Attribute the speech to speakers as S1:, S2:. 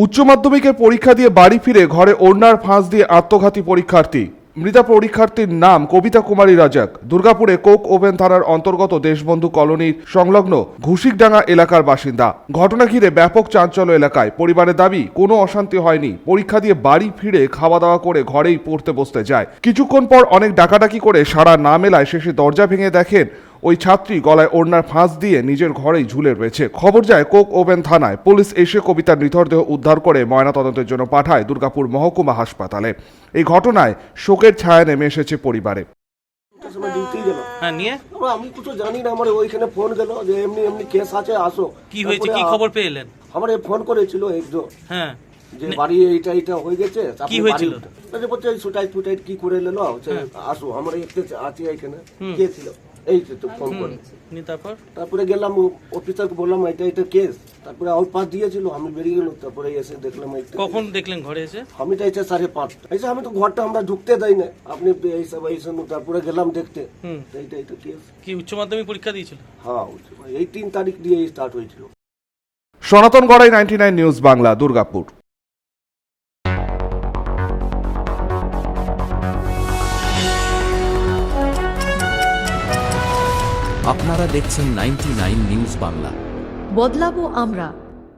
S1: উচ্চ মাধ্যমিকের পরীক্ষা দিয়ে বাড়ি ফিরে ঘরে ওড়নার ফাঁস দিয়ে আত্মঘাতী পরীক্ষার্থী। মৃতা পরীক্ষার্থীর নাম কবিতা কুমারী রাজাক। দুর্গাপুরে কোক ওভেন থানার অন্তর্গত দেশবন্ধু কলোনির সংলগ্ন ঘুষিকডাঙ্গা এলাকার বাসিন্দা। ঘটনা ঘিরে ব্যাপক চাঞ্চল্য এলাকায়। পরিবারের দাবি কোনো অশান্তি হয়নি, পরীক্ষা দিয়ে বাড়ি ফিরে খাওয়া দাওয়া করে ঘরেই পড়তে বসতে যায়। কিছুক্ষণ পর অনেক ডাকাডাকি করে সাড়া না মেলায় শেষে দরজা ভেঙে দেখেন ওই ছাত্রী গলায় ওড়নার ফাঁস দিয়ে নিজের ঘরেই ঝুলে রয়েছে। খবর যায় কোক ওভেন থানায়। পুলিশ এসে কবিতার মৃতদেহ উদ্ধার করে ময়নাতদন্তের জন্য পাঠায় দুর্গাপুর মহকুমা হাসপাতালে। এই ঘটনায় শোকের ছায়া নেমে এসেছে পরিবারে।
S2: আমি কিছু জানি না, আমার ওইখানে ফোন গেল যে এমনি এমনি কেস আছে, আসো।
S3: কি হয়েছে, কি খবর পেলেন?
S2: আমার ফোন করেছিল একজন,
S3: হ্যাঁ,
S2: যে বাড়ি এইটা হয়ে গেছে।
S3: কি হয়েছিল?
S2: বলছে সুটাইট ফুটাইট কি করে নিল, আসো আমার একটু আছে এখানে। কে ছিল এই তো ফোন করে। তারপরে গেলাম অফিসারকে বললাম এটা কেস। তারপরে আউট পাস দিয়েছিল, আমি বেরিয়ে গেলাম। তারপরে এসে দেখলাম।
S3: কখন দেখলেন ঘরে এসে?
S2: আমি তো এসে 5:30 এসে, আমি তো ঘরটা আমরা ঢুকতে দেয় না, আপনি এইসব। তারপরে গেলাম দেখতে, এটা কেস।
S3: কি উচ্চ মাধ্যমিক পরীক্ষা দিয়েছিল?
S2: হ্যাঁ, এই 3 তারিখ দিয়ে স্টার্ট হয়েছিল।
S1: সনাতন গড়াই 99 নিউজ বাংলা, দুর্গাপুর।
S4: আপনারা দেখছেন 99 নিউজ বাংলা।
S5: বদলাবো আমরা।